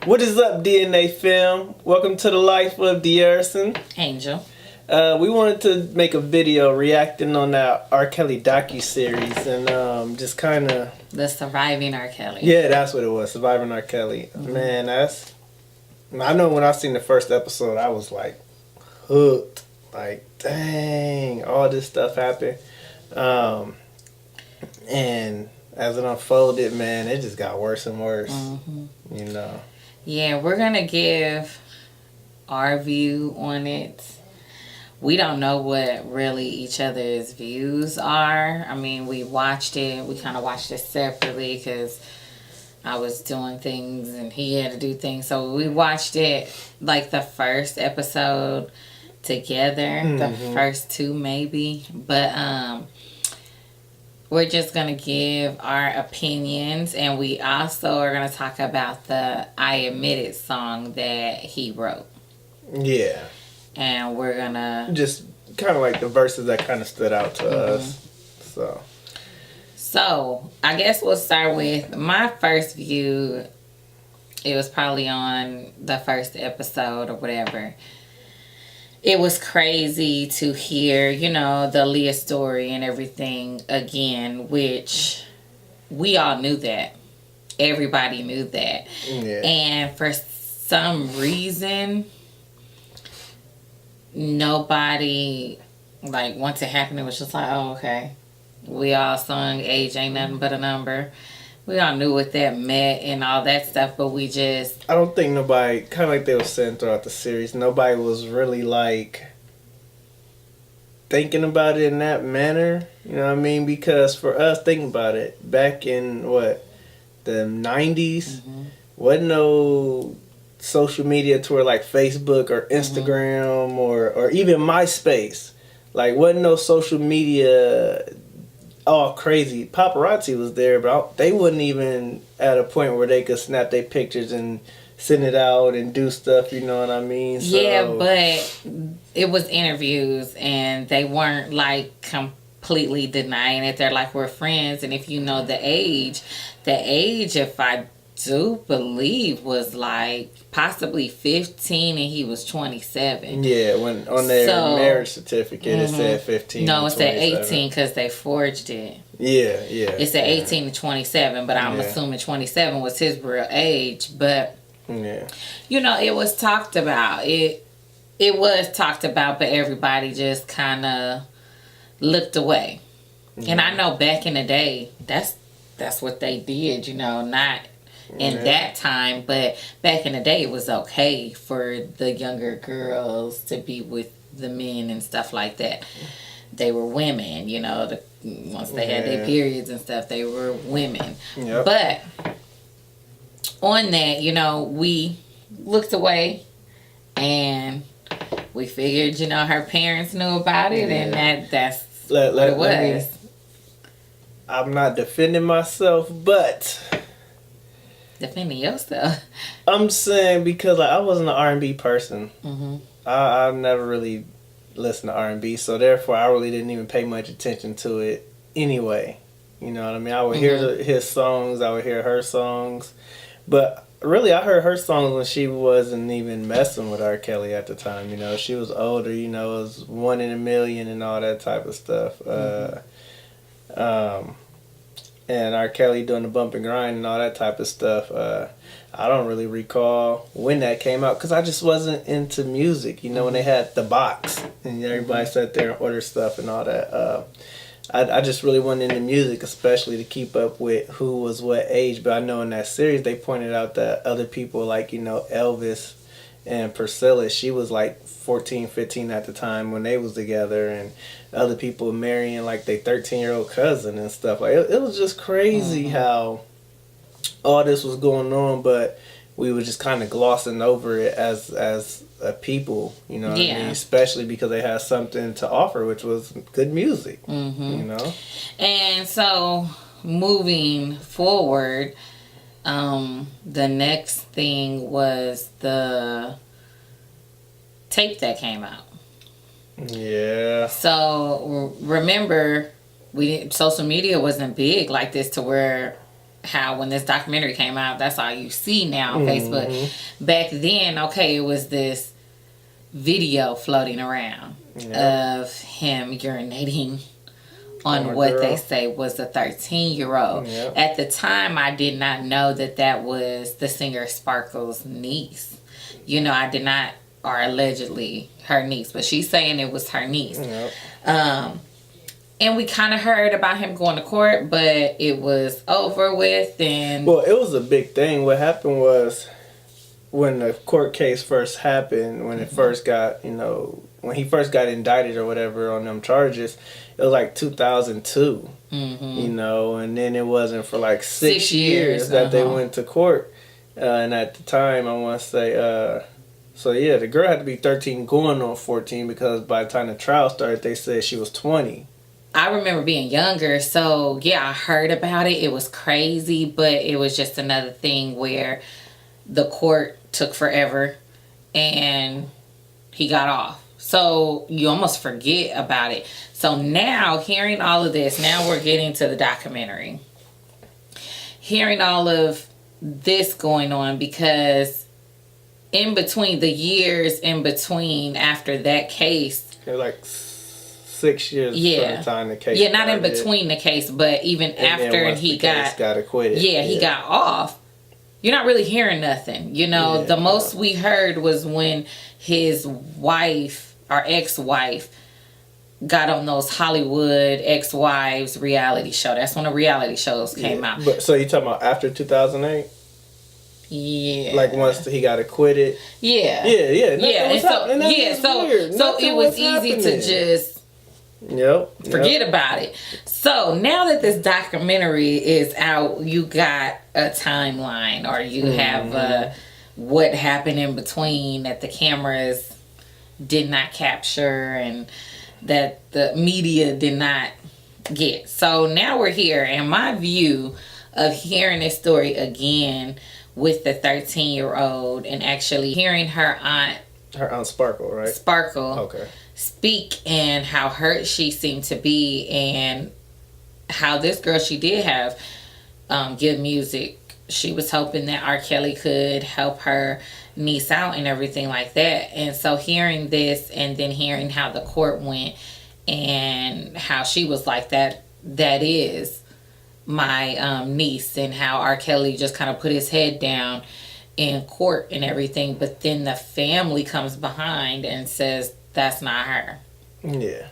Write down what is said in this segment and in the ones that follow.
What is up, DNA Film? Welcome to the life of Dearson. Angel. We wanted to make a video reacting on that R. Kelly docu-series and just kind of... The Surviving R. Kelly. Yeah, that's what it was, Surviving R. Kelly. Mm-hmm. Man, that's... I know when I seen the first episode, I was like hooked. Like, dang, all this stuff happened. And as it unfolded, man, it just got worse and worse, you know. Yeah, we're going to give our view on it. We don't know what really each other's views are. I mean, we watched it. We kind of watched it separately because I was doing things and he had to do things. So we watched it like the first episode together. The first two maybe. But we're just going to give our opinions. And we also are going to talk about the I Admit It song that he wrote. Yeah. And we're going to... Just kind of like the verses that kind of stood out to us. So, I guess we'll start with my first view. It was probably on the first episode or whatever. It was crazy to hear, you know, the Leah story and everything again, which we all knew that. Everybody knew that. Yeah. And for some reason, nobody, like, once it happened, it was just like, oh, okay. We all sung Age Ain't Nothing But a Number. We all knew what that meant and all that stuff, but we just... I don't think nobody, kind of like they were saying throughout the series, nobody was really, like, thinking about it in that manner. You know what I mean? Because for us, thinking about it, back in, what, the 90s, wasn't no social media to where, like, Facebook or Instagram or even MySpace. Like, wasn't no social media... all crazy. Paparazzi was there, but they wasn't even at a point where they could snap their pictures and send it out and do stuff, you know what I mean? So, yeah, but it was interviews and they weren't like completely denying it. They're like, we're friends. And if you know the age, if I do believe was like possibly 15 and he was 27. Yeah, when on their marriage certificate it said 15. No, it said 18 because they forged it. Yeah. It said 18 to 27, but I'm assuming 27 was his real age. But you know, it was talked about. It was talked about, but everybody just kind of looked away. And I know back in the day, that's what they did. You know, not in that time, but back in the day it was okay for the younger girls to be with the men and stuff like that. They were women, you know, once they had their periods and stuff, they were women. But on that, you know, we looked away and we figured, you know, her parents knew about it and that's what it was. I'm not defending myself, but defending yourself. I'm saying because like, I wasn't an R&B person. I've never really listened to R&B, so therefore I really didn't even pay much attention to it anyway. You know what I mean? I would hear his songs, I would hear her songs, but really I heard her songs when she wasn't even messing with R. Kelly at the time. You know, she was older. You know, it was 1 in a million and all that type of stuff. And R. Kelly doing the bump and grind and all that type of stuff. I don't really recall when that came out because I just wasn't into music. You know, when they had the box and everybody sat there and ordered stuff and all that. I just really wasn't into music, especially to keep up with who was what age. But I know in that series they pointed out that other people like, you know, Elvis and Priscilla, she was like 14, 15 at the time when they was together, and other people marrying like their 13-year-old cousin and stuff. Like it was just crazy how all this was going on, but we were just kind of glossing over it as a people, you know what I mean? Especially because they had something to offer, which was good music, you know? And so moving forward, the next thing was the tape that came out. Yeah. So remember, social media wasn't big like this to where how when this documentary came out, that's all you see now on Facebook. Back then, okay, it was this video floating around of him urinating on what they say was a 13-year-old. At the time, I did not know that was the singer Sparkle's niece. You know, I did not, or allegedly her niece, but she's saying it was her niece. And we kind of heard about him going to court, but it was over with. And well, it was a big thing. What happened was when the court case first happened, when it first got, when he first got indicted or whatever on them charges, it was like 2002, and then it wasn't for like 6 years that they went to court. And at the time, I want to say, so yeah, the girl had to be 13 going on 14 because by the time the trial started, they said she was 20. I remember being younger, so yeah, I heard about it. It was crazy, but it was just another thing where the court took forever and he got off. So you almost forget about it. So now, hearing all of this, now we're getting to the documentary. Hearing all of this going on, because in between the years, in between after that case, it was like 6 years from the time the case not started. in between the case, but even after he got acquitted. He got off. You're not really hearing nothing. The most we heard was when his wife or ex-wife got on those Hollywood ex-wives reality show. That's when the reality shows came out. But so you talking about after 2008? Yeah. Like once he got acquitted? Yeah. Yeah. So it was easy to just forget about it. So now that this documentary is out, you got a timeline, or you have what happened in between that the cameras did not capture and that the media did not get. So now we're here, and my view of hearing this story again with the 13-year-old and actually hearing her aunt Sparkle, right? Sparkle. Okay. Speak, and how hurt she seemed to be, and how this girl, she did have good music. She was hoping that R. Kelly could help her niece out and everything like that. And so hearing this, and then hearing how the court went and how she was like, that is my niece, and how R. Kelly just kind of put his head down in court and everything, but then the family comes behind and says that's not her. Yeah.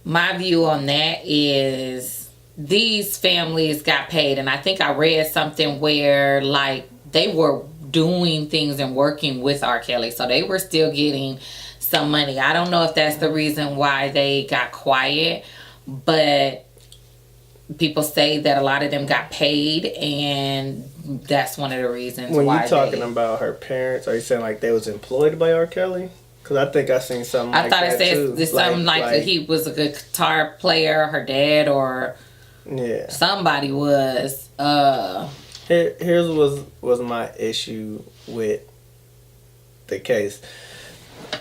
My view on that is these families got paid, and I think I read something where like they were doing things and working with R. Kelly, so they were still getting some money. I don't know if that's the reason why they got quiet, but people say that a lot of them got paid, and that's one of the reasons when why. When you're talking about her parents, are you saying like they was employed by R. Kelly? Because I think I seen something like that. I thought it said something like he was a good guitar player, her dad, or somebody was. Here's was my issue with the case.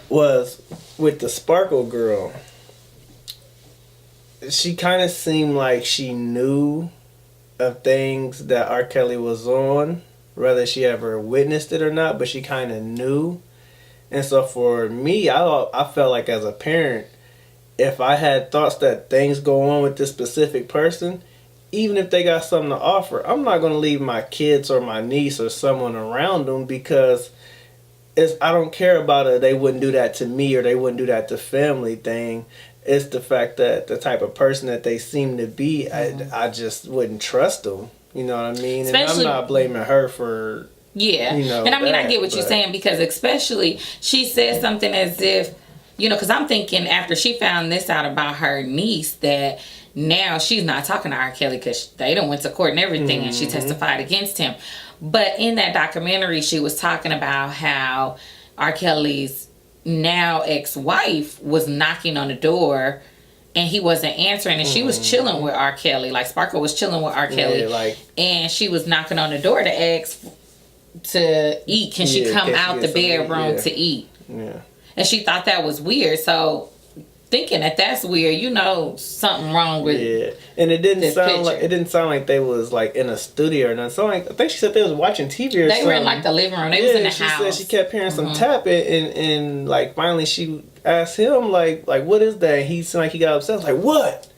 Was with the Sparkle girl. She kind of seemed like she knew of things that R. Kelly was on, whether she ever witnessed it or not, but she kind of knew. And so for me, I felt like as a parent, if I had thoughts that things go on with this specific person, even if they got something to offer, I'm not going to leave my kids or my niece or someone around them, because I don't care about it. They wouldn't do that to me, or they wouldn't do that to family thing. It's the fact that the type of person that they seem to be, I just wouldn't trust them. You know what I mean? Especially, and I'm not blaming her for... Yeah, and I mean, I get what you're saying, because especially she said something as if, because I'm thinking after she found this out about her niece, that now she's not talking to R. Kelly because they done went to court and everything, and she testified against him. But in that documentary, she was talking about how R. Kelly's now ex-wife was knocking on the door, and he wasn't answering, and she was chilling with R. Kelly. Like Sparkle was chilling with R. Kelly, and she was knocking on the door to ask to eat. Can she come out the bedroom to eat? Yeah. And she thought that was weird. So thinking that that's weird, you know, something wrong with and it didn't sound picture. like they was like in a studio or nothing. So like, I think she said they was watching TV or something. They were in like the living room. They was in the she house. Said she kept hearing some tapping, and like finally she asked him like what is that? And he seemed like he got upset. Like what?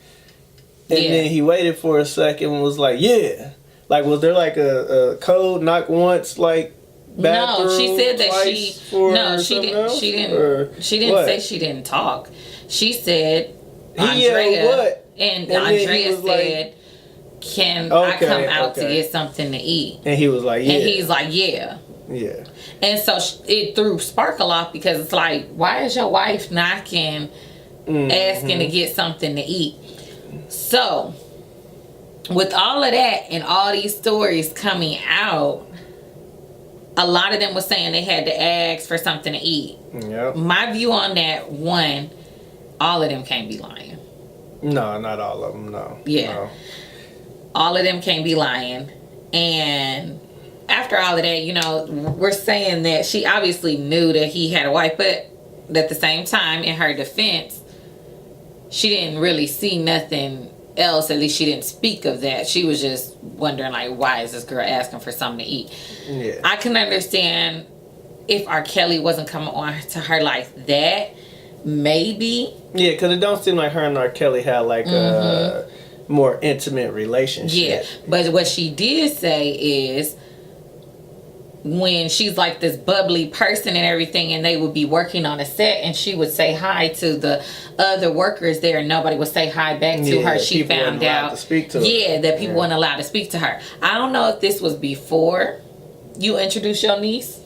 And then he waited for a second and was like, yeah. Like was there like a code? Knock once, like. No, she said that she didn't what? say she didn't talk. She said Andrea what? And Andrea said, like, "Can I come out to get something to eat?" And he was like, "Yeah." And he's like, "Yeah." Yeah. And so it threw Sparkle off because it's like, why is your wife knocking, asking to get something to eat? So with all of that and all these stories coming out, a lot of them were saying they had to ask for something to eat. Yep. My view on that, one, all of them can't be lying. No, not all of them, no. Yeah. No. All of them can't be lying. And after all of that, you know, we're saying that she obviously knew that he had a wife, but at the same time, in her defense, she didn't really see nothing else. At least she didn't speak of that. She was just wondering, like, why is this girl asking for something to eat? Yeah. I can understand if R. Kelly wasn't coming on to her like that, maybe. Yeah, because it don't seem like her and R. Kelly had like a more intimate relationship. Yeah, but what she did say is when she's like this bubbly person and everything, and they would be working on a set, and she would say hi to the other workers there, and nobody would say hi back to her. She found out to speak to her. That people weren't allowed to speak to her. I don't know if this was before you introduced your niece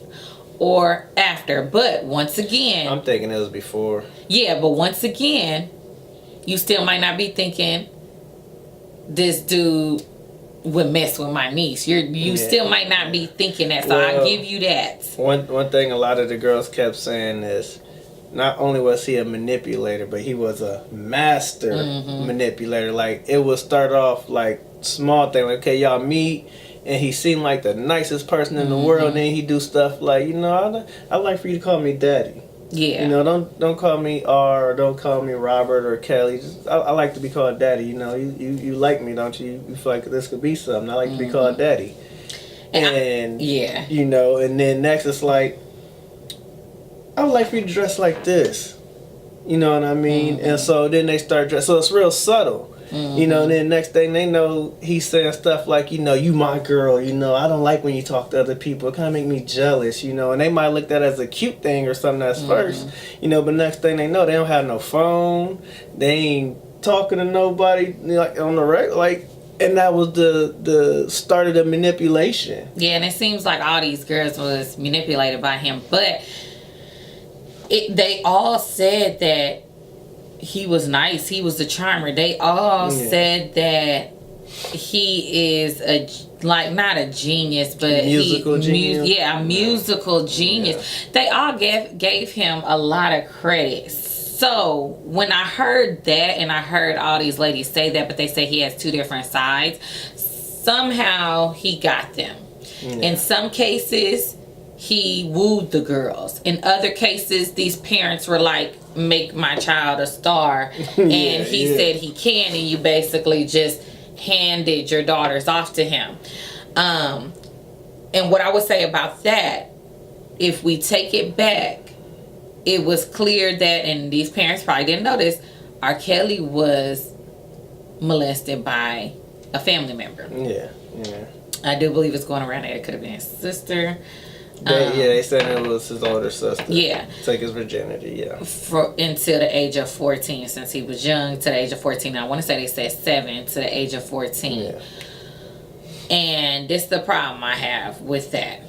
or after, but once again, I'm thinking it was before. Yeah, but once again, you still might not be thinking this dude would mess with my niece. You still might not be thinking that, so I give you that. One thing a lot of the girls kept saying is, not only was he a manipulator, but he was a master manipulator. Like, it would start off like small thing, like, okay, y'all meet, and he seemed like the nicest person in the world, and then he do stuff like, you know, I'd like for you to call me daddy. Yeah. You know, don't call me R, or don't call me Robert or Kelly. Just, I like to be called daddy. You know, you like me, don't you? You feel like this could be something. I like to be called daddy. And you know, and then next it's like, I would like for you to dress like this. You know what I mean? And so then they start dressing. So it's real subtle. You know, and then next thing they know, he's saying stuff like, you know, you my girl, you know, I don't like when you talk to other people. It kind of make me jealous, you know, and they might look at that as a cute thing or something at first, you know, but next thing they know, they don't have no phone. They ain't talking to nobody, like, on the regular, like, and that was the start of the manipulation. Yeah, and it seems like all these girls was manipulated by him, but they all said that he was nice. He was the charmer. They all said that he is not a genius, but musical genius. A musical genius. Yeah. They all gave him a lot of credit. So when I heard that, and I heard all these ladies say that, but they say he has two different sides. Somehow he got them. Yeah. In some cases, he wooed the girls. In other cases, these parents were like, make my child a star. And he said he can, and you basically just handed your daughters off to him. And what I would say about that, if we take it back, it was clear that, and these parents probably didn't know this, R. Kelly was molested by a family member. Yeah. I do believe it's going around there. It could have been his sister. They said it was his older sister. Yeah. Take his virginity, Until the age of 14, since he was young, to the age of 14. I want to say they said 7 to the age of 14. Yeah. And this is the problem I have with that.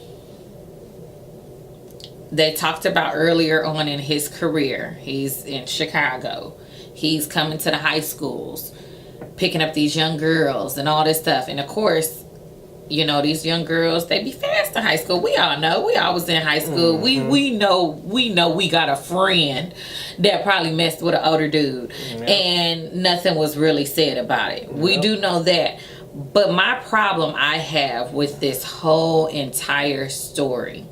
They talked about earlier on in his career, he's in Chicago. He's coming to the high schools, picking up these young girls and all this stuff. And of course, you know, these young girls, they be fast in high school. We all know. We all was in high school. We know we got a friend that probably messed with an older dude. And nothing was really said about it. We do know that. But my problem I have with this whole entire story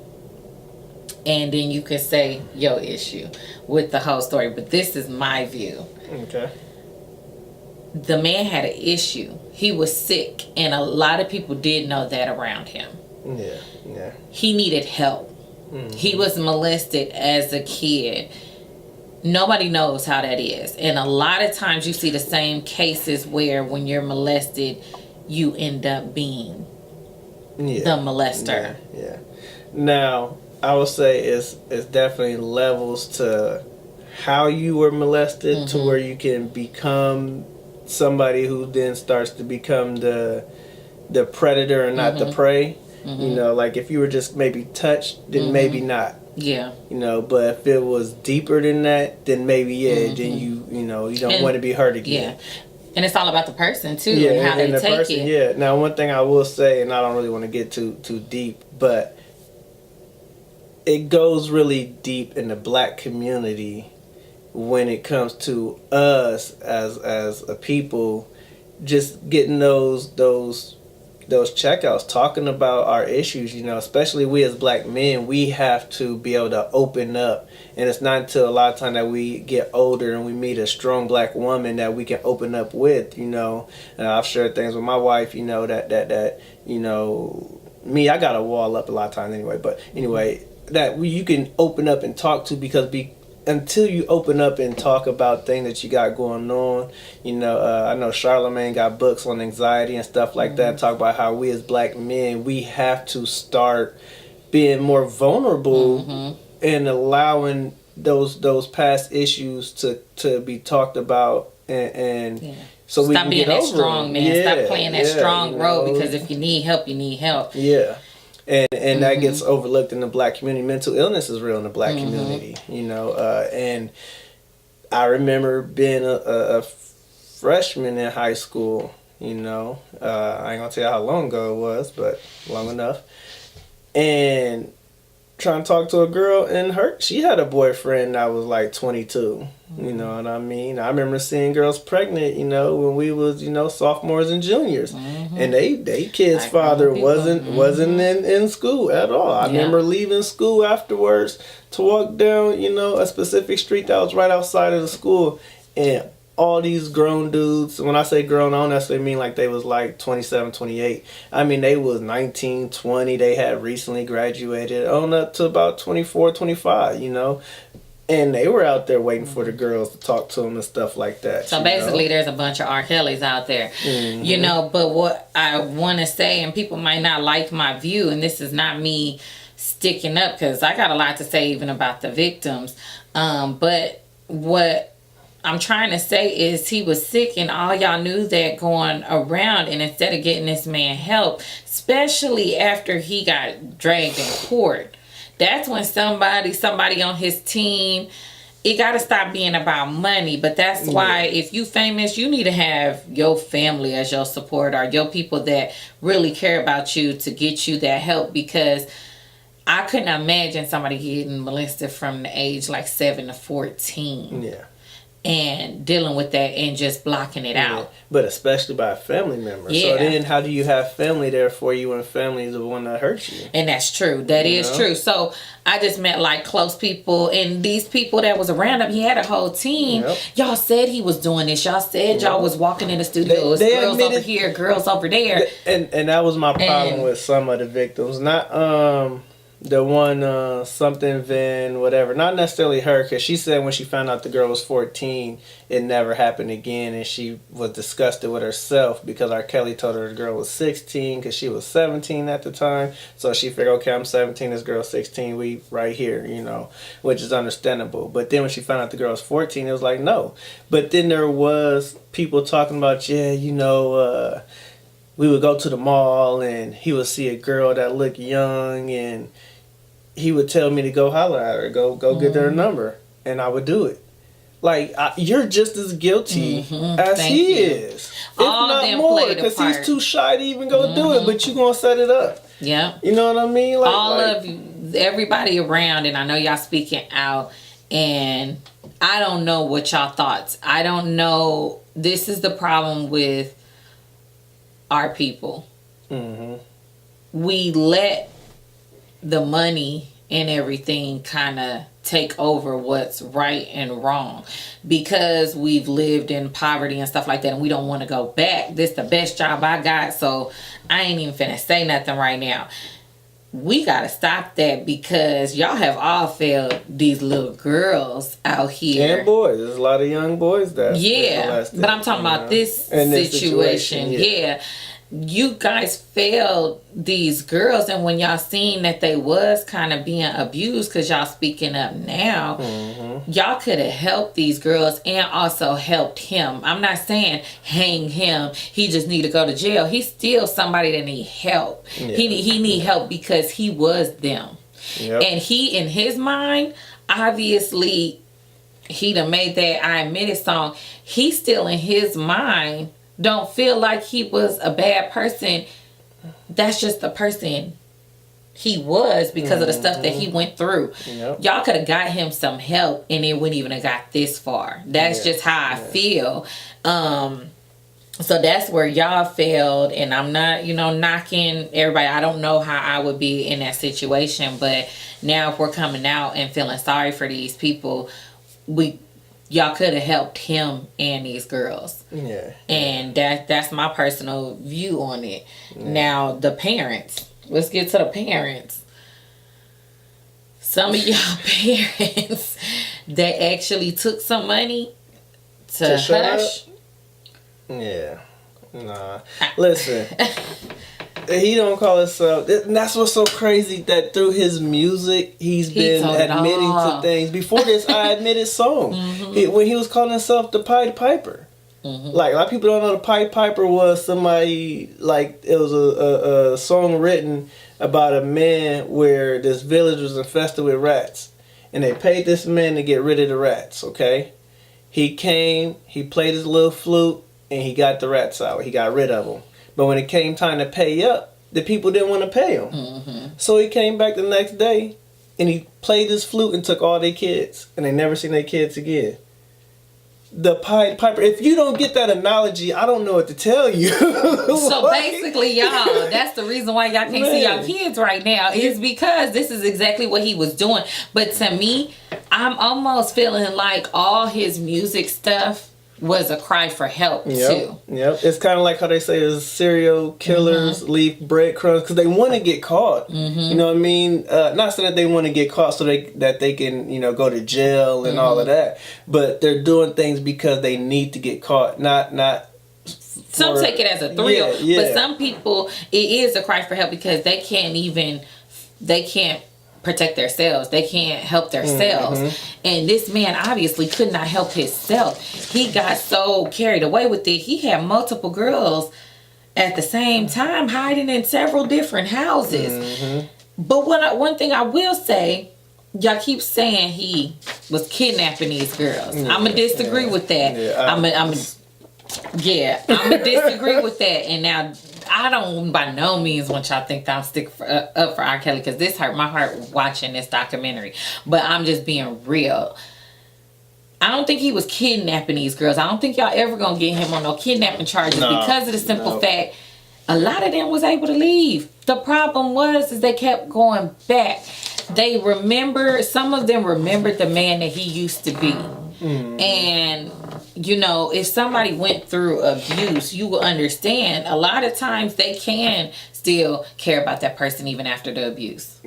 and then you can say your issue with the whole story. But this is my view. Okay. The man had an issue. He was sick, and a lot of people did know that around him. Yeah. He needed help. He was molested as a kid. Nobody knows how that is. And a lot of times you see the same cases where when you're molested, you end up being the molester. Yeah. Now, I would say it's definitely levels to how you were molested to where you can become somebody who then starts to become the predator and not the prey. You know, like if you were just maybe touched, then maybe not. Yeah. You know, but if it was deeper than that, then maybe then you don't want to be hurt again. Yeah. And it's all about the person too, and how they take it. Yeah. Now, one thing I will say, and I don't really want to get too deep, but it goes really deep in the black community when it comes to us as a people, just getting those checkouts, talking about our issues. You know, especially we as black men, we have to be able to open up, and it's not until a lot of time that we get older and we meet a strong black woman that we can open up with. You know, and I've shared things with my wife. You know that you know me, I got a wall up a lot of times anyway. But anyway, that you can open up and talk to, because until you open up and talk about things that you got going on, you know, I know Charlamagne got books on anxiety and stuff like that, talk about how we as black men, we have to start being more vulnerable and allowing those past issues to be talked about and so stop we can being get that over strong them. man. Stop playing that strong role, know. because if you need help, you need help. Yeah. And that gets overlooked in the black community. Mental illness is real in the black community, you know. And I remember being a freshman in high school, you know. I ain't going to tell you how long ago it was, but long enough. And trying to talk to a girl, and she had a boyfriend that was like 22. You know what I mean? I remember seeing girls pregnant, you know, when we was, you know, sophomores and juniors, and they kids' like father wasn't in school at all. I remember leaving school afterwards to walk down, you know, a specific street that was right outside of the school, and all these grown dudes, when I say grown, I don't necessarily mean like they was like 27, 28. I mean, they was 19, 20. They had recently graduated on up to about 24, 25, you know. And they were out there waiting for the girls to talk to them and stuff like that. So basically, there's a bunch of R. Kellys out there, you know. But what I want to say, and people might not like my view, and this is not me sticking up, because I got a lot to say even about the victims. But what I'm trying to say is he was sick, and all y'all knew that going around, and instead of getting this man help, especially after he got dragged in court, that's when somebody on his team, it got to stop being about money. But that's why if you famous, you need to have your family as your support, or your people that really care about you to get you that help, because I couldn't imagine somebody getting molested from the age like 7 to 14. Yeah. And dealing with that and just blocking it out. But especially by a family member. Yeah. So then how do you have family there for you when family is the one that hurts you? And that's true. That is true. So I just meant like close people, and these people that was around him, he had a whole team. Y'all said he was doing this. Y'all said y'all was walking in the studio. They girls over here, girls over there. And that was my problem with some of the victims. Not the one something Van whatever, not necessarily her, because she said when she found out the girl was 14 it never happened again, and she was disgusted with herself because R. Kelly told her the girl was 16 because she was 17 at the time. So she figured, okay, I'm 17, this girl's 16, we right here, you know, which is understandable. But then when she found out the girl was 14, it was like, no. But then there was people talking about, you know, we would go to the mall and he would see a girl that looked young and he would tell me to go holler at her, go get their number, and I would do it. Like, you're just as guilty as he is. If all not more, because he's too shy to even go do it, but you going to set it up. Yeah. You know what I mean? Like, of everybody around, and I know y'all speaking out, and I don't know what y'all thoughts. I don't know. This is the problem with our people. We let the money and everything kind of take over what's right and wrong, because we've lived in poverty and stuff like that, and we don't want to go back. This the best job I got, so I ain't even finna say nothing right now. We gotta stop that, because y'all have all failed these little girls out here and boys. There's a lot of young boys that but I'm talking about this situation. Yeah. You guys failed these girls, and when y'all seen that they was kind of being abused, because y'all speaking up now, y'all could have helped these girls and also helped him. I'm not saying hang him, he just need to go to jail. He's still somebody that need help. He need help because he was them. And he, in his mind, obviously he done made that I Admit It song. He still in his mind don't feel like he was a bad person. That's just the person he was because of the stuff that he went through. Y'all could have got him some help and it wouldn't even have got this far. That's just how I feel. So that's where y'all failed, and I'm not, knocking everybody. I don't know how I would be in that situation, but now if we're coming out and feeling sorry for these people, y'all could have helped him and these girls. And that's my personal view on it. Now, the parents. Let's get to the parents. Some of y'all parents that actually took some money to hush. Nah. Listen. He don't call himself. And that's what's so crazy, that through his music, he's been admitting to things. Before this I Admit It song, when he was calling himself the Pied Piper. Like, a lot of people don't know the Pied Piper was somebody, like, it was a song written about a man where this village was infested with rats. And they paid this man to get rid of the rats, okay? He came, he played his little flute, and he got the rats out. He got rid of them. But when it came time to pay up, the people didn't want to pay him. So he came back the next day, and he played his flute and took all their kids. And they never seen their kids again. The Pied Piper. If you don't get that analogy, I don't know what to tell you. So basically, y'all, that's the reason why y'all can't see y'all kids right now, is because this is exactly what he was doing. But to me, I'm almost feeling like all his music stuff was a cry for help too. It's kind of like how they say is serial killers leave breadcrumbs because they want to get caught. You know what I mean? Not so that they want to get caught so that they can go to jail and all of that, but they're doing things because they need to get caught. Not. Some take it as a thrill, but some people it is a cry for help because they can't protect themselves. They can't help themselves. And this man obviously could not help himself. He got so carried away with it. He had multiple girls at the same time hiding in several different houses. But one thing I will say, y'all keep saying he was kidnapping these girls. I'm going to disagree with that. I'm going to disagree with that. And now, I don't by no means want y'all think that I'm sticking up for R. Kelly, because this hurt my heart watching this documentary. But I'm just being real. I don't think he was kidnapping these girls. I don't think y'all ever gonna get him on no kidnapping charges because of the simple fact a lot of them was able to leave. The problem was they kept going back. They remember, some of them remembered the man that he used to be. And if somebody went through abuse, you will understand a lot of times they can still care about that person even after the abuse.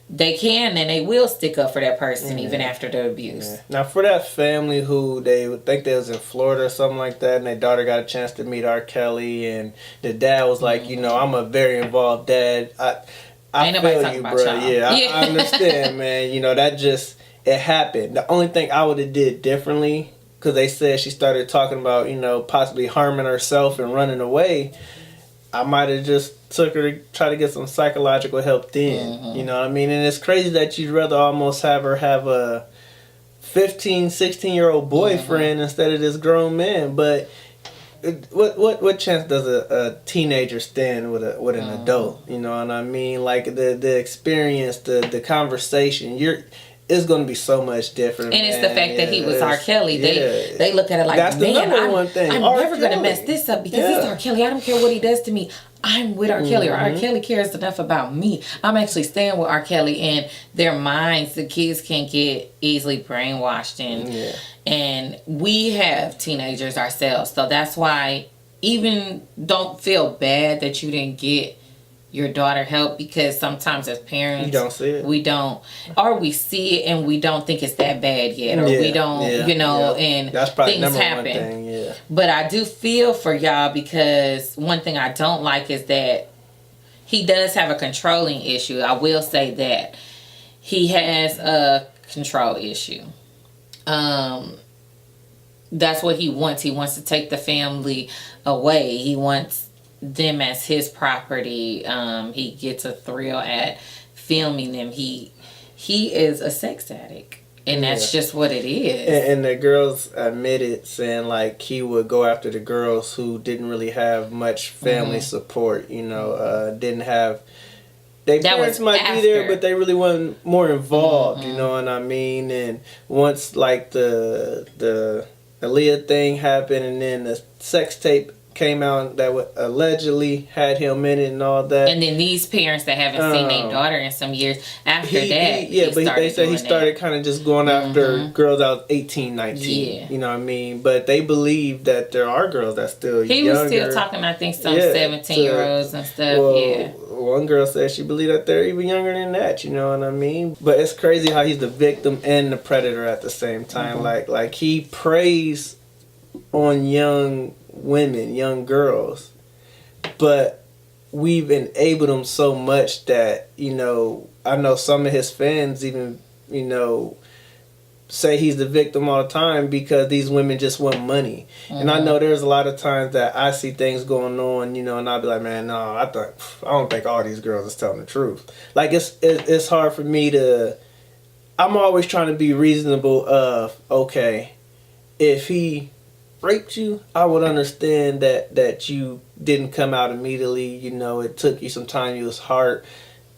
They can, and they will stick up for that person even after the abuse. Now, for that family who they would think they was in Florida or something like that, and their daughter got a chance to meet R. Kelly, and the dad was like, I'm a very involved dad. I Ain't feel you, bro. I understand, man. That just, it happened. The only thing I would have did differently, because they said she started talking about, possibly harming herself and running away, I might have just took her to try to get some psychological help then. You know what I mean? And it's crazy that you'd rather almost have her have a 15, 16-year-old boyfriend instead of this grown man. But what chance does a teenager stand with an adult? You know what I mean? Like the experience, the conversation, it's going to be so much different. And it's the fact that he was R. Kelly. They look at it like, that's the number one thing. I'm never going to mess this up because it's R. Kelly. I don't care what he does to me. I'm with R. Kelly, or R. Kelly cares enough about me. I'm actually staying with R. Kelly. And their minds, the kids can get easily brainwashed. And we have teenagers ourselves. So that's why even don't feel bad that you didn't get your daughter help, because sometimes as parents you don't see it. We don't, or we see it and we don't think it's that bad yet, or we don't, and that's probably things happen. One thing, But I do feel for y'all, because one thing I don't like is that he does have a controlling issue. I will say that he has a control issue. That's what he wants. He wants to take the family away. He wants them as his property. He gets a thrill at filming them. He is a sex addict, and that's just what it is. And the girls admitted, saying like he would go after the girls who didn't really have much family support. Didn't have. Their parents might be there, but they really wasn't more involved. You know what I mean? And once like the Aaliyah thing happened, and then the sex tape came out that allegedly had him in it and all that. And then these parents that haven't seen their daughter in some years, after that, they said he started kind of just going after girls out 18, 19. Yeah. You know what I mean? But they believe that there are girls that still He younger. was still talking, I think, some 17-year-olds and stuff, One girl said she believed that they're even younger than that, you know what I mean? But it's crazy how he's the victim and the predator at the same time. Like he preys on young women, young girls, but we've enabled him so much that, I know some of his fans even, say he's the victim all the time because these women just want money. And I know there's a lot of times that I see things going on, and I'll be like, man, no, I don't think all these girls is telling the truth. Like it's hard for me to. I'm always trying to be reasonable. Okay, if he raped you, I would understand that you didn't come out immediately. It took you some time. You was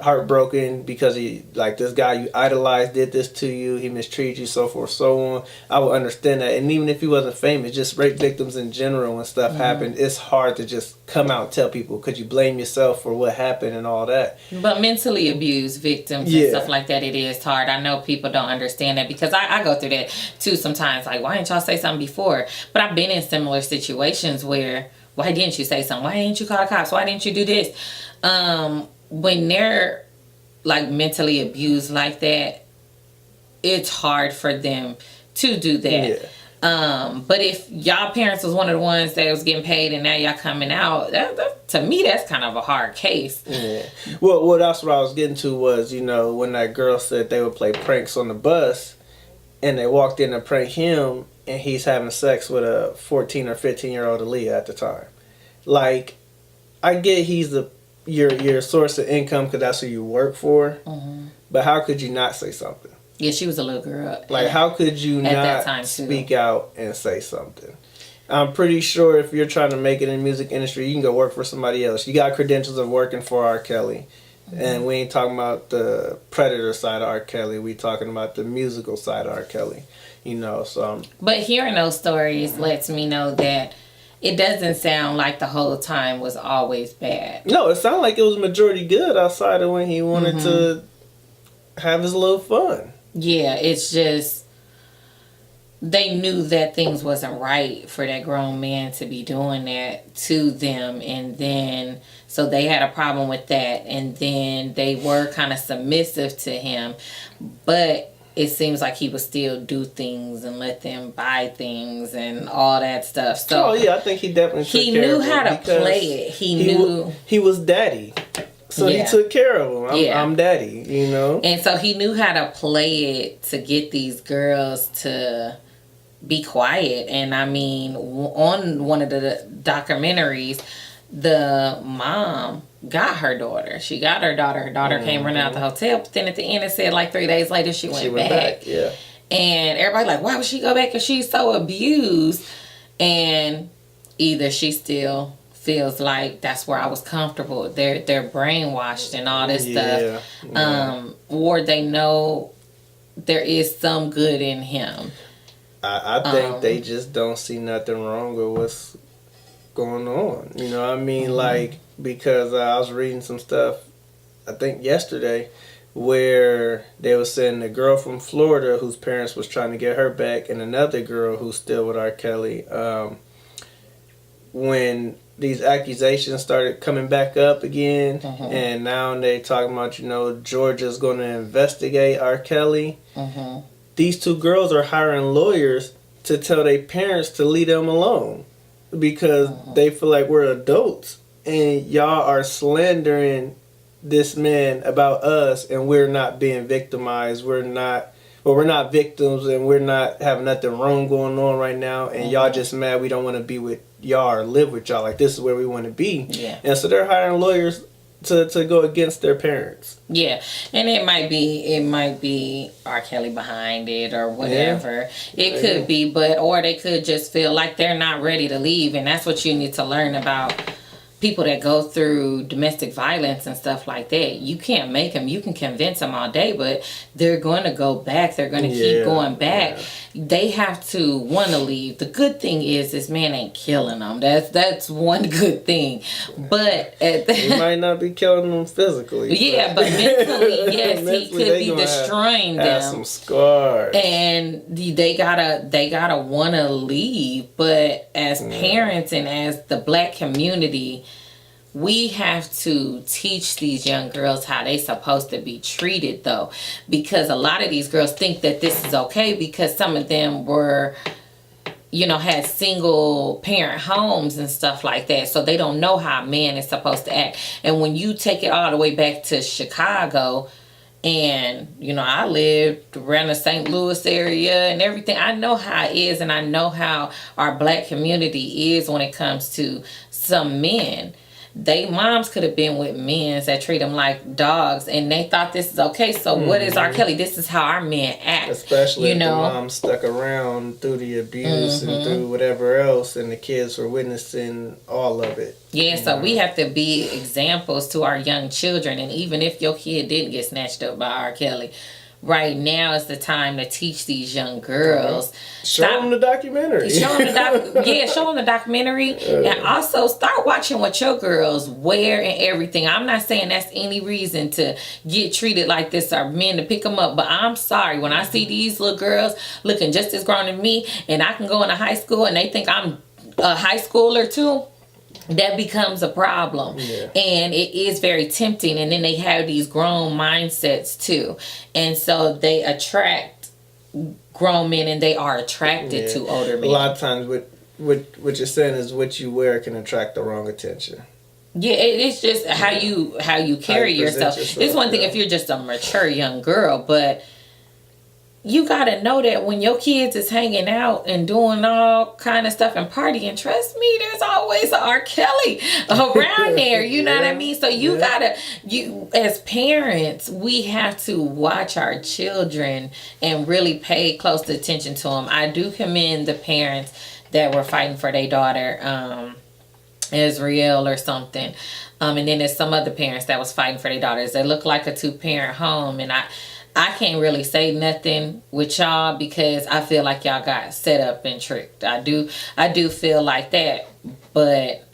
heartbroken because he, like, this guy you idolized did this to you. He mistreated you, so forth, so on. I would understand that. And even if he wasn't famous, just rape victims in general, when stuff happened, it's hard to just come out and tell people because you blame yourself for what happened and all that. But mentally abused victims and stuff like that, it is hard. I know people don't understand that, because I go through that too sometimes. Like, why didn't y'all say something before? But I've been in similar situations where, why didn't you say something? Why didn't you call the cops? Why didn't you do this? When they're like mentally abused like that, it's hard for them to do that. But if y'all parents was one of the ones that was getting paid and now y'all coming out, that to me, that's kind of a hard case. Well, that's what I was getting to was, when that girl said they would play pranks on the bus and they walked in to prank him and he's having sex with a 14 or 15-year-old Aaliyah at the time. Like, I get he's your source of income because that's who you work for, but how could you not say something? Yeah, she was a little girl. Like, how could you not speak out and say something? I'm pretty sure if you're trying to make it in the music industry, you can go work for somebody else. You got credentials of working for R. Kelly. And we ain't talking about the predator side of R. Kelly. We talking about the musical side of R. Kelly. So. But hearing those stories lets me know that it doesn't sound like the whole time was always bad. No, it sounded like it was majority good outside of when he wanted to have his little fun. Yeah, it's just they knew that things wasn't right for that grown man to be doing that to them, and then so they had a problem with that, and then they were kind of submissive to him, but it seems like he would still do things and let them buy things and all that stuff. So I think he definitely took care knew of how to play it. He knew he was daddy. So he took care of him. I'm daddy, And so he knew how to play it to get these girls to be quiet. And I mean, on one of the documentaries, the mom got her daughter. She got her daughter. Her daughter came running out the hotel. But then at the end, it said like 3 days later, she went back. Yeah. And everybody like, why would she go back if she's so abused? And either she still feels like that's where I was comfortable. They're brainwashed and all this stuff. Or they know there is some good in him. I think they just don't see nothing wrong with going on. You know what I mean? Like, because I was reading some stuff, I think yesterday, where they were saying the girl from Florida whose parents was trying to get her back, and another girl who's still with R. Kelly, when these accusations started coming back up again, and now they talking about, you know, Georgia's going to investigate R. Kelly. These two girls are hiring lawyers to tell their parents to leave them alone because they feel like we're adults and y'all are slandering this man about us, and we're not being victimized. We're not victims, and we're not having nothing wrong going on right now, and y'all just mad we don't want to be with y'all or live with y'all. Like, this is where we want to be. Yeah. And so they're hiring lawyers to go against their parents. Yeah. And it might be R. Kelly behind it or whatever. Yeah. It could be, or they could just feel like they're not ready to leave, and that's what you need to learn about people that go through domestic violence and stuff like that. You can't make them. You can convince them all day, but they're going to go back. They're going to keep going back. Yeah. They have to want to leave. The good thing is this man ain't killing them. That's one good thing. But he might not be killing them physically. Yeah, but mentally, yes, he could be destroying them. Have some scars. And they gotta want to leave. But as parents and as the black community, we have to teach these young girls how they supposed to be treated, though, because a lot of these girls think that this is okay because some of them were, you know, had single parent homes and stuff like that, so they don't know how a man is supposed to act. And when you take it all the way back to Chicago, and, you know, I lived around the St. Louis area and everything, I know how it is, and I know how our black community is when it comes to some men. They moms could have been with men that treat them like dogs, and they thought this is okay. So what is R. Kelly? This is how our men act. Especially if the mom stuck around through the abuse and through whatever else, and the kids were witnessing all of it. Yeah, so we have to be examples to our young children. And even if your kid didn't get snatched up by R. Kelly, right now is the time to teach these young girls. Show them the documentary. Show them the documentary. And also start watching what your girls wear and everything. I'm not saying that's any reason to get treated like this or men to pick them up. But I'm sorry, when I see these little girls looking just as grown as me, and I can go into high school and they think I'm a high schooler too, that becomes a problem. And it is very tempting. And then they have these grown mindsets too, and so they attract grown men, and they are attracted to older men. A lot of times what you're saying is what you wear can attract the wrong attention. Yeah, it's just how you carry yourself. It's one thing if you're just a mature young girl, but you gotta know that when your kids is hanging out and doing all kind of stuff and partying, trust me, there's always a R. Kelly around there. You know what I mean? So you as parents, we have to watch our children and really pay close attention to them. I do commend the parents that were fighting for their daughter, Israel or something. And then there's some other parents that was fighting for their daughters. They look like a 2-parent home, and I can't really say nothing with y'all because I feel like y'all got set up and tricked. I do feel like that. But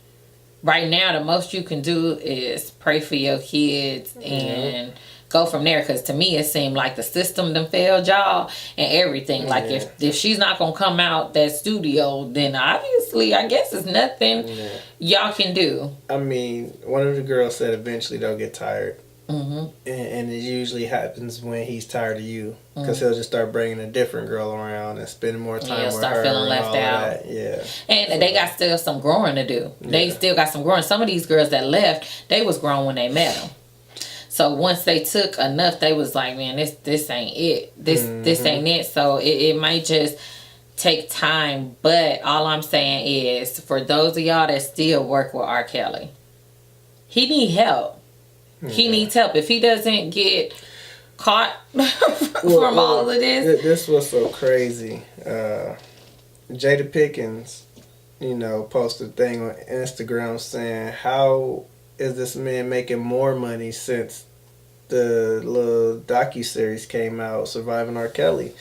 right now, the most you can do is pray for your kids and go from there. Because to me, it seemed like the system done failed y'all and everything. Like if she's not going to come out that studio, then obviously, I guess it's nothing y'all can do. I mean, one of the girls said eventually they'll get tired. And it usually happens when he's tired of you, because he'll just start bringing a different girl around and spending more time with her. Start feeling left out. And they got still some growing to do. They still got some growing. Some of these girls that left, they was grown when they met him. So once they took enough, they was like, man, this ain't it. This ain't it. So it might just take time. But all I'm saying is, for those of y'all that still work with R. Kelly, he need help. He needs help. If he doesn't get caught from all of this. This was so crazy. Jada Pickens, posted a thing on Instagram saying, how is this man making more money since the little docuseries came out, Surviving R. Kelly?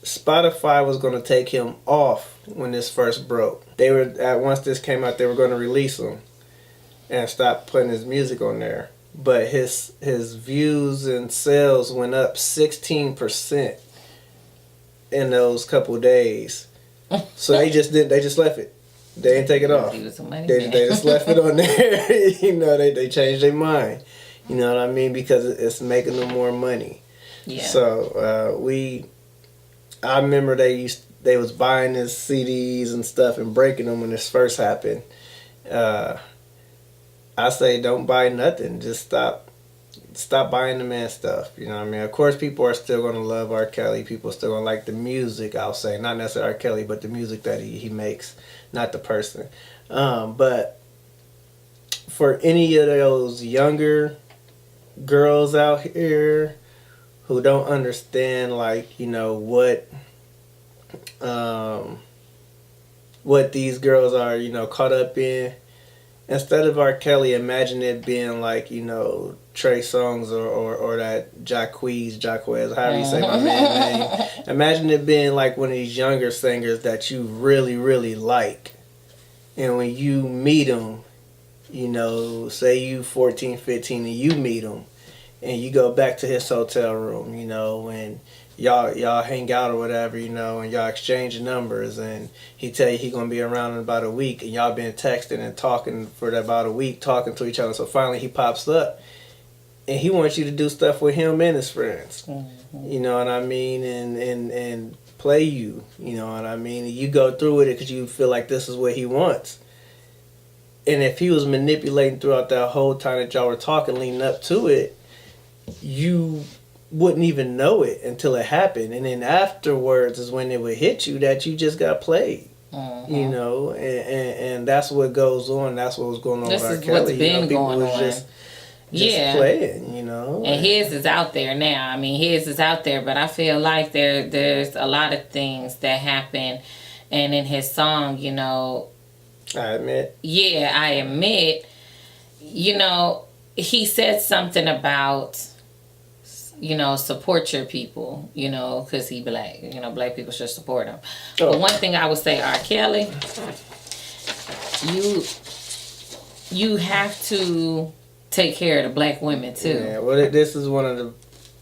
Spotify was going to take him off when this first broke. They were once this came out, they were going to release him and stop putting his music on there. But his views and sales went up 16% in those couple days. So they just left it. They didn't take it off. They just left it on there. You know, they changed their mind. You know what I mean? Because it's making them more money. Yeah. So I remember they was buying his CDs and stuff and breaking them when this first happened. I say don't buy nothing. Just stop buying the man stuff. You know what I mean? Of course, people are still going to love R. Kelly. People are still going to like the music, I'll say. Not necessarily R. Kelly, but the music that he makes, not the person. But for any of those younger girls out here who don't understand, like, you know, what these girls are, you know, caught up in, instead of R. Kelly, imagine it being like, you know, Trey Songz or that Jacquees, however you say my man's name. Imagine it being like one of these younger singers that you really, really like. And when you meet them, you know, say you 14, 15 and you meet him and you go back to his hotel room, you know, and y'all hang out or whatever, you know, and y'all exchange numbers, and he tell you he gonna be around in about a week, and y'all been texting and talking for about a week, talking to each other. So finally he pops up, and he wants you to do stuff with him and his friends. Mm-hmm. You know what I mean? And play you. You know what I mean? And you go through with it because you feel like this is what he wants. And if he was manipulating throughout that whole time that y'all were talking, leading up to it, you wouldn't even know it until it happened, and then afterwards is when it would hit you that you just got played. Mm-hmm. You know, and that's what goes on. That's what was going on with R. Kelly. What's been going on. Just playing, you know. And his is out there now. I mean, his is out there, but I feel like there's a lot of things that happen, and in his song, you know, I admit, you know, he said something about, you know, support your people, you know, because he black. You know, black people should support him. Oh. But one thing I would say, R. Kelly, you have to take care of the black women, too. Yeah, well, this is one of the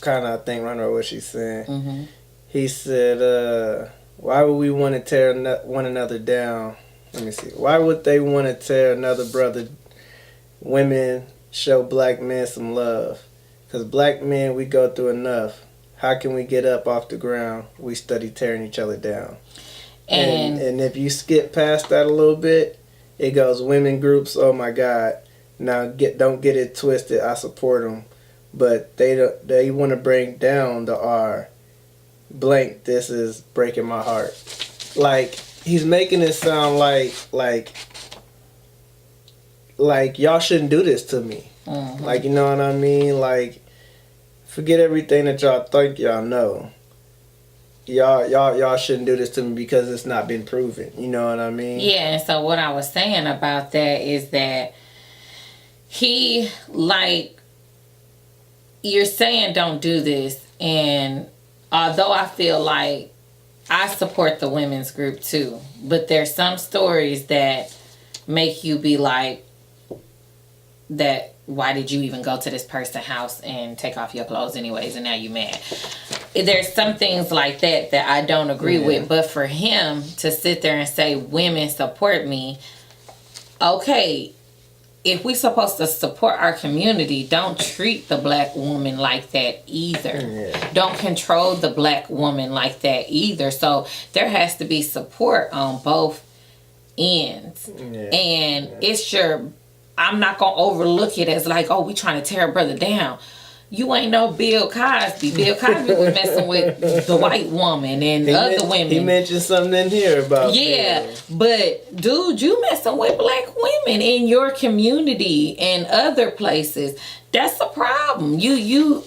kind of, I think, I know what she's saying. Mm-hmm. He said, why would we want to tear one another down? Let me see. Why would they want to tear another brother? Women show black men some love. Because black men, we go through enough. How can we get up off the ground? We study tearing each other down. And if you skip past that a little bit, it goes women groups, oh my God. Now don't get it twisted. I support them. But they want to bring down the R. Blank, this is breaking my heart. Like, he's making it sound like y'all shouldn't do this to me. Mm-hmm. Like, you know what I mean? Like, forget everything that y'all think y'all know. Y'all shouldn't do this to me because it's not been proven. You know what I mean? Yeah, and so what I was saying about that is that he, like, you're saying don't do this, and although I feel like I support the women's group too, but there's some stories that make you be like, that why did you even go to this person's house and take off your clothes anyways, and now you mad. There's some things like that I don't agree with, but for him to sit there and say women support me, okay, if we supposed to support our community, don't treat the black woman like that either. Yeah. Don't control the black woman like that either. So there has to be support on both ends. Yeah. And it's I'm not going to overlook it as like, oh, we trying to tear a brother down. You ain't no Bill Cosby. Bill Cosby was messing with the white woman and other women. He mentioned something in here about Bill. But dude, you messing with black women in your community and other places. That's a problem. You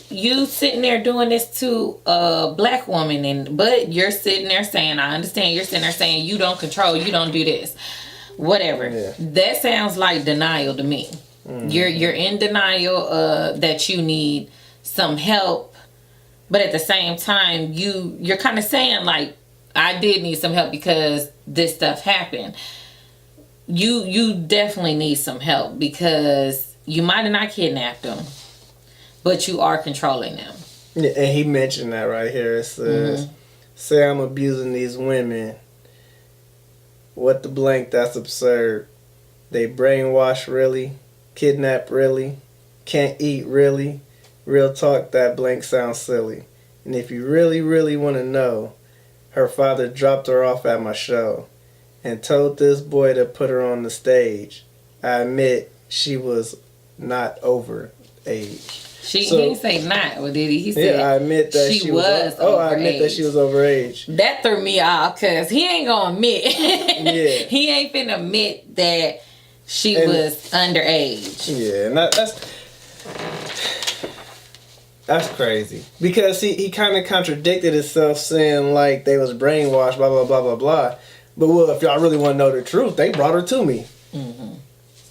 sitting there doing this to a black woman, but you're sitting there saying, I understand. You're sitting there saying you don't control, you don't do this. Whatever. Yeah. That sounds like denial to me. Mm-hmm. You're in denial that you need some help But at the same time, you're kind of saying like, I did need some help because this stuff happened. You definitely need some help because you might have not kidnapped them, but you are controlling them. Yeah, and he mentioned that right here. It says, say I'm abusing these women. What the blank, that's absurd. They brainwash really? Kidnap really? Can't eat really? Real talk, that blank sounds silly. And if you really, really want to know, her father dropped her off at my show and told this boy to put her on the stage. I admit she was not over age. He didn't say not, or did he? He said, I admit that she was over I admit that she was over age. That threw me off because he ain't gonna admit. Yeah. He ain't finna admit that she was underage. Yeah, and that's crazy. Because he kind of contradicted himself saying like they was brainwashed, blah, blah, blah, blah, blah. But well, if y'all really want to know the truth, they brought her to me. Mm-hmm.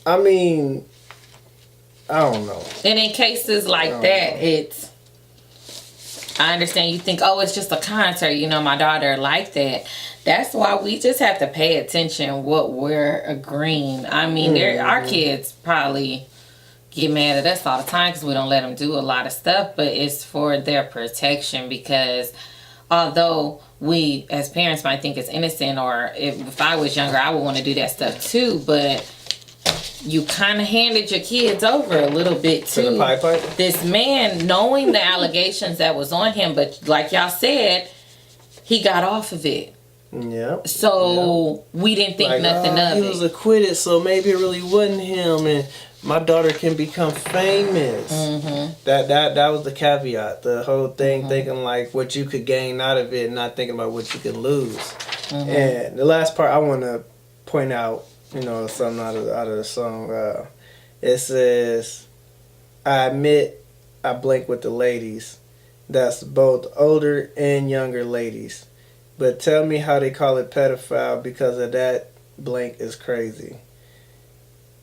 I mean, I don't know. And in cases like that, it's... I understand you think, oh, it's just a concert. You know, my daughter like that. That's why we just have to pay attention what we're agreeing. I mean, our kids probably get mad at us all the time because we don't let them do a lot of stuff. But it's for their protection because although we as parents might think it's innocent, or if I was younger, I would want to do that stuff too. But you kind of handed your kids over a little bit to this man, knowing the allegations that was on him. But like y'all said, he got off of it. Yeah. So we didn't think nothing of it. He was acquitted, so maybe it really wasn't him, and my daughter can become famous. Mm-hmm. That was the caveat. The whole thing, thinking like what you could gain out of it, and not thinking about what you could lose. Mm-hmm. And the last part I want to point out, you know, something out of the song. It says, I admit I blink with the ladies. That's both older and younger ladies. But tell me how they call it pedophile because of that blank is crazy.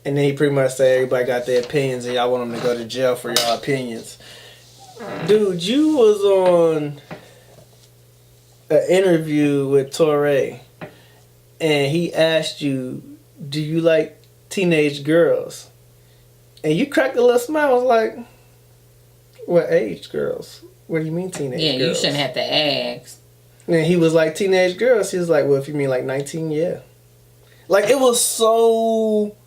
And then he pretty much said everybody got their opinions and y'all want them to go to jail for y'all opinions. Dude, you was on an interview with Torre and he asked you, do you like teenage girls? And you cracked a little smile. I was like, what age girls? What do you mean teenage girls? Yeah, you shouldn't have to ask. And he was like, teenage girls. He was like, well, if you mean like 19, yeah. Like, it was so...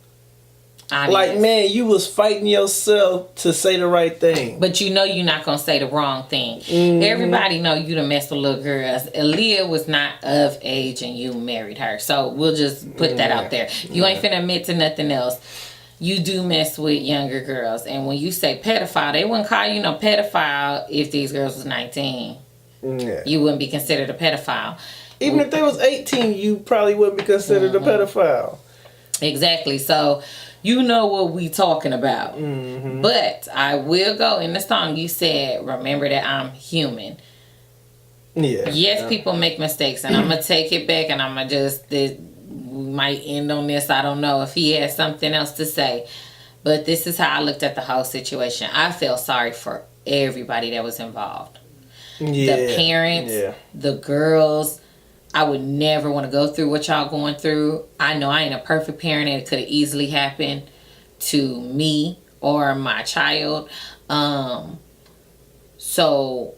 Honest. Like, man, you was fighting yourself to say the right thing. But you know you're not going to say the wrong thing. Mm-hmm. Everybody know you done messed with little girls. Aaliyah was not of age and you married her. So we'll just put that out there. You ain't finna admit to nothing else. You do mess with younger girls. And when you say pedophile, they wouldn't call you no pedophile if these girls was 19. Yeah. You wouldn't be considered a pedophile. Even if they was 18, you probably wouldn't be considered a pedophile. Exactly. So... you know what we talking about. Mm-hmm. But I will go in the song. You said, remember that I'm human. Yeah. Yes, people make mistakes. And I'm going to take it back. And I'm going to we might end on this. I don't know if he has something else to say. But this is how I looked at the whole situation. I felt sorry for everybody that was involved. Yeah. The parents, the girls. I would never want to go through what y'all going through. I know I ain't a perfect parent and it could have easily happened to me or my child. So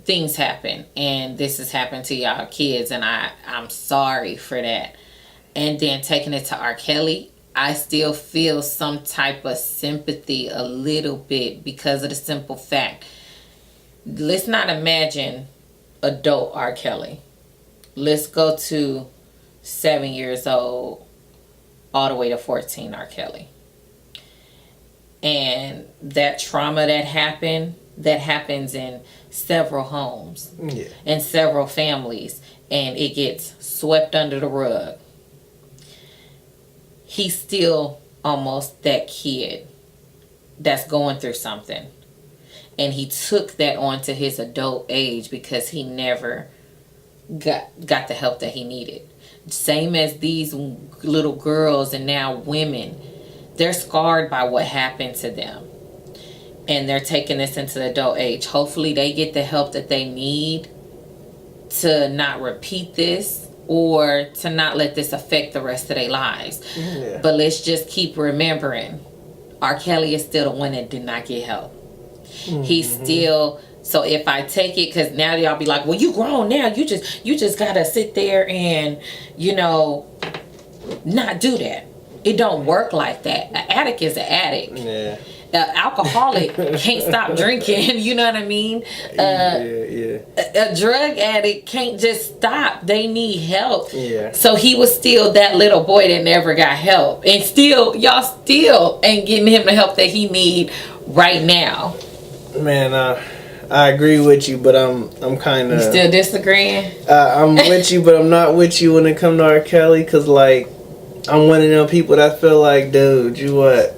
things happen and this has happened to y'all kids and I'm sorry for that. And then taking it to R. Kelly, I still feel some type of sympathy a little bit because of the simple fact. Let's not imagine adult R. Kelly. Let's go to 7 years old all the way to 14 R. Kelly. And that trauma that happens in several homes and several families, and it gets swept under the rug. He's still almost that kid that's going through something. And he took that on to his adult age because he never got the help that he needed. Same as these little girls and now women. They're scarred by what happened to them. and they're taking this into the adult age. Hopefully they get the help that they need to not repeat this or to not let this affect the rest of their lives. Yeah. But let's just keep remembering, R. Kelly is still the one that did not get help. Mm-hmm. He's still... So if I take it, because now y'all be like, well, you grown now. You just got to sit there and, you know, not do that. It don't work like that. An addict is an addict. Yeah. An alcoholic can't stop drinking. You know what I mean? A drug addict can't just stop. They need help. Yeah. So he was still that little boy that never got help. And still, y'all still ain't getting him the help that he need right now. Man, I agree with you, but I'm kind of... You still disagreeing? I'm with you, but I'm not with you when it comes to R. Kelly, because, like, I'm one of them people that feel like, dude, you what,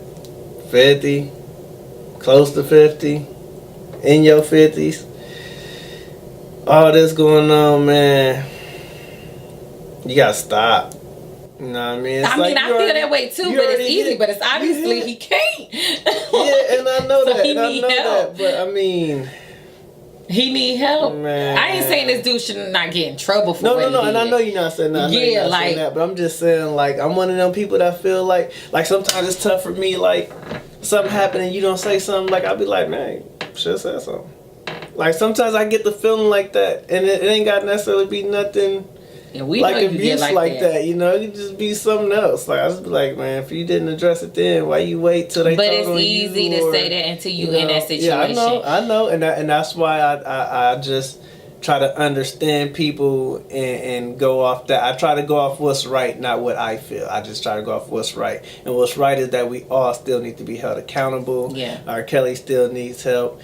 50? Close to 50? In your 50s? All this going on, man. You gotta stop. You know what I mean? I feel that way too, but it's easy. But it's obviously he can't. Yeah, and I know so that. And I know help. That. But I mean... He need help. Man. I ain't saying this dude should not get in trouble for no, and I know you're not saying that. Yeah, like that, but I'm just saying, like, I'm one of them people that feel like sometimes it's tough for me. Like, something happened and you don't say something. Like, I'll be like, man, should have said something. Like, sometimes I get the feeling like that, and it ain't got to necessarily be nothing. And we like abuse like that, you know, it could just be something else. Like I just be like, man, if you didn't address it then, why you wait till they? But it's easy to say that until you in that situation. Yeah, I know, and that's why I just try to understand people and go off that. I try to go off what's right, not what I feel. I just try to go off what's right, and what's right is that we all still need to be held accountable. Yeah, R. Kelly still needs help.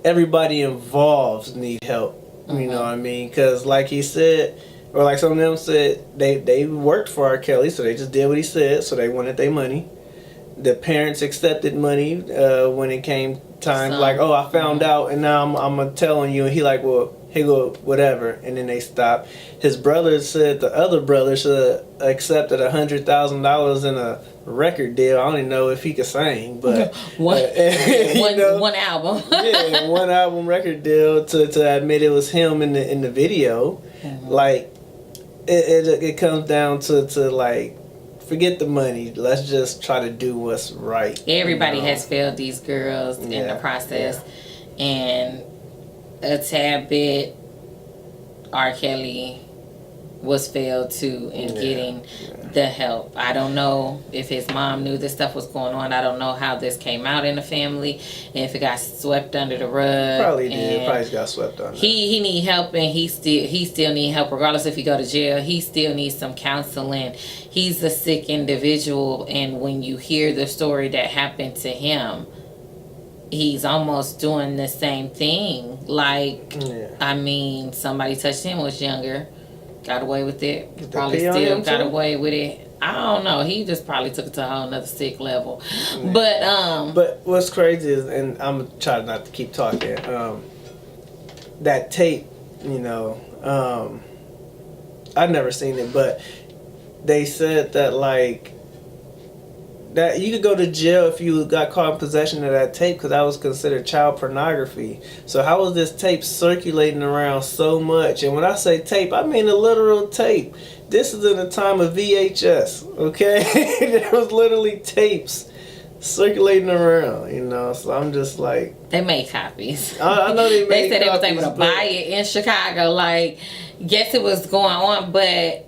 Everybody involved need help. Mm-hmm. You know what I mean? Because like he said. Or like some of them said, they worked for R. Kelly, so they just did what he said, so they wanted their money. The parents accepted money when it came time, like, oh, I found out, and now I'm telling you. And he like, well, hey, go, whatever. And then they stopped. His brother said the other brother should have accepted $100,000 in a record deal. I don't even know if he could sing, but one album. Yeah, one album record deal to admit it was him in the video. Mm-hmm. Like, it comes down to like, forget the money. Let's just try to do what's right. Everybody has failed these girls in the process. Yeah. And a tad bit, R. Kelly was failed too in getting the help. I don't know if his mom knew this stuff was going on. I don't know how this came out in the family and if it got swept under the rug. Probably did. Probably got swept under. He need help, and he still need help regardless if he go to jail. He still needs some counseling. He's a sick individual, and when you hear the story that happened to him, he's almost doing the same thing. Like, I mean, somebody touched him, was younger, got away with it. Probably still got away with it. I don't know. He just probably took it to a whole nother sick level. Yeah. But what's crazy is, and I'm trying not to keep talking, that tape, you know, I've never seen it, but they said that, like, that you could go to jail if you got caught in possession of that tape, because that was considered child pornography. So how was this tape circulating around so much? And when I say tape, I mean a literal tape. This is in the time of VHS, okay? There was literally tapes circulating around, you know. So I'm just like, they made copies. I know they made. They said copies, they was able to buy it in Chicago. Like, guess it was going on, but.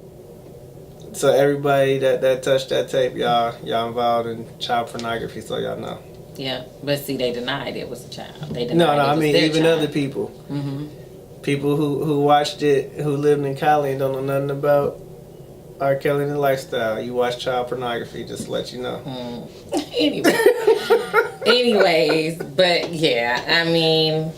So everybody that touched that tape, y'all involved in child pornography, so y'all know. Yeah, but see, they denied it was a child. They denied no, I mean even child. Other people. Mm-hmm. People who watched it, who lived in Cali and don't know nothing about R. Kelly and the lifestyle. You watch child pornography, just to let you know. Anyways, but yeah, I mean,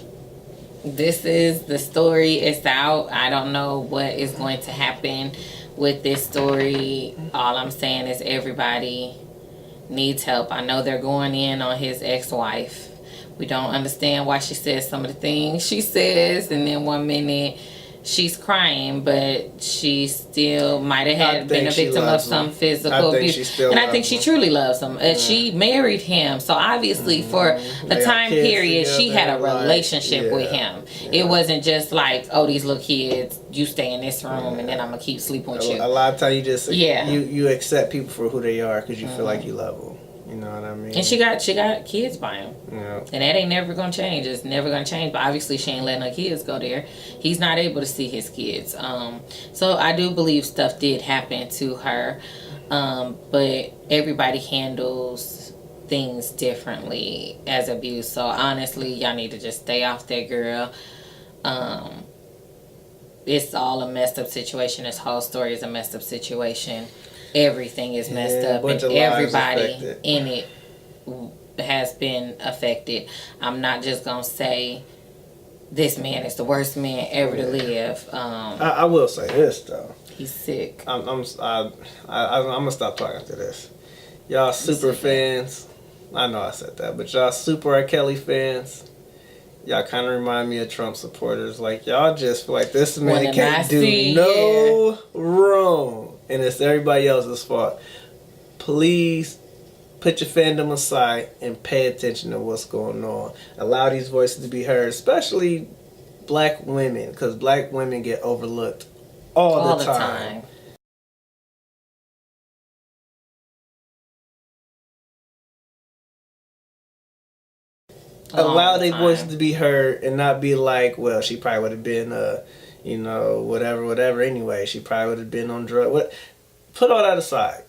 this is the story. It's out. I don't know what is going to happen with this story. All I'm saying is everybody needs help. I know they're going in on his ex-wife. We don't understand why she says some of the things she says, and then one minute she's crying, but she still might have been a victim of some physical abuse. And I think she truly loves him. She married him, so obviously for a time period, she had a relationship with him. It wasn't just like, oh, these little kids, you stay in this room, and then I'm gonna keep sleeping with you. A lot of times you just you accept people for who they are because you feel like you love them. You know what I mean? And she got kids by him. Yeah. And that ain't never gonna change. It's never gonna change. But obviously she ain't letting her kids go there. He's not able to see his kids. So I do believe stuff did happen to her. But everybody handles things differently as abuse. So honestly, y'all need to just stay off that girl. It's all a messed up situation. This whole story is a messed up situation. Everything is messed up, and everybody in it has been affected. I'm not just gonna say this man is the worst man ever to live. I will say this though. He's sick. I'm gonna stop talking after this. Y'all super fans. I know I said that, but y'all super R. Kelly fans. Y'all kind of remind me of Trump supporters. Like y'all just feel like this man can't do no wrong. And it's everybody else's fault. Please put your fandom aside and pay attention to what's going on. Allow these voices to be heard, especially black women, because black women get overlooked all the time. Allow their voices to be heard and not be like, well, she probably would have been whatever anyway. She probably would have been on drugs. Put all that aside.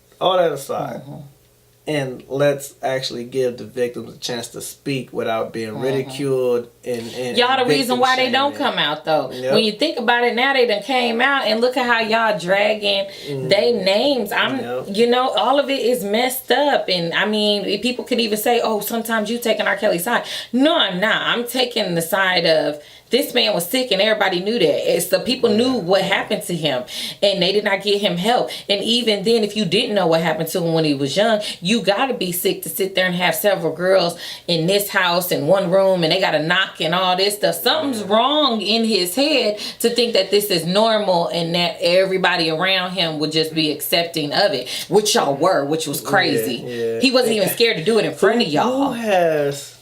And let's actually give the victims a chance to speak without being ridiculed and y'all the reason why they don't come out though. Yep. When you think about it now, they done came out and look at how y'all dragging they names. All of it is messed up. And I mean, people could even say, oh, sometimes you taking R. Kelly's side. No, I'm not. I'm taking the side of this man was sick and everybody knew that. It's the people knew what happened to him and they did not get him help. And even then, if you didn't know what happened to him when he was young, you got to be sick to sit there and have several girls in this house in one room and they got to knock and all this stuff. Something's wrong in his head to think that this is normal and that everybody around him would just be accepting of it, which y'all were, which was crazy. He wasn't even scared to do it in front of y'all. Who has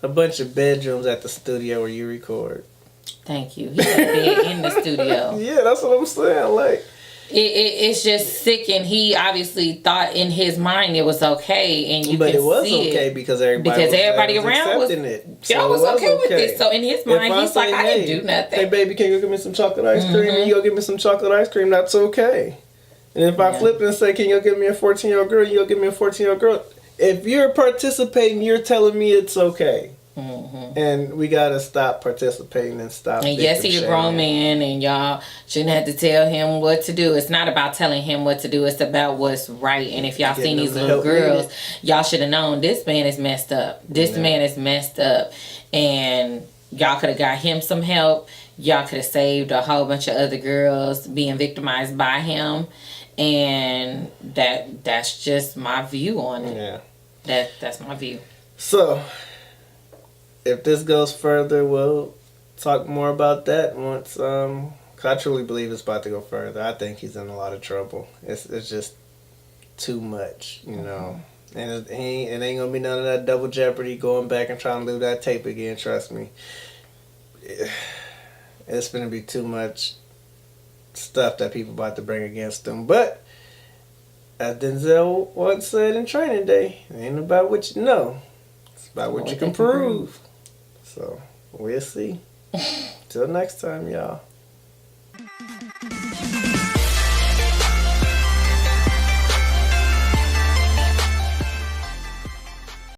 a bunch of bedrooms at the studio where you record? Thank you. He had a bed in the studio. Yeah, that's what I'm saying. Like, it's just sick, and he obviously thought in his mind it was okay, and it was okay because everybody around was accepting it. So y'all was okay with it. So in his mind, he's like, I didn't do nothing. Hey, baby, can you go get me some chocolate ice cream? And you go get me some chocolate ice cream. That's okay. And if I flip it and say, can you go get me a 14-year-old girl? You go get me a 14-year-old girl. If you're participating, you're telling me it's okay. And we gotta stop participating and stop. And yes, he's a grown man, and y'all shouldn't have to tell him what to do. It's not about telling him what to do. It's about what's right. And if y'all seen these little girls, y'all should have known this man is messed up. This man is messed up, and y'all could have got him some help. Y'all could have saved a whole bunch of other girls being victimized by him. And that's just my view on it. Yeah, that's my view. So, if this goes further, we'll talk more about that once. 'Cause I truly believe it's about to go further. I think he's in a lot of trouble. It's just too much, you know. And it ain't gonna be none of that double jeopardy going back and trying to do that tape again. Trust me. It's gonna be too much stuff that people about to bring against them. But as Denzel once said in Training Day, it ain't about what you know. It's about what you can prove. So, we'll see. Till next time, y'all.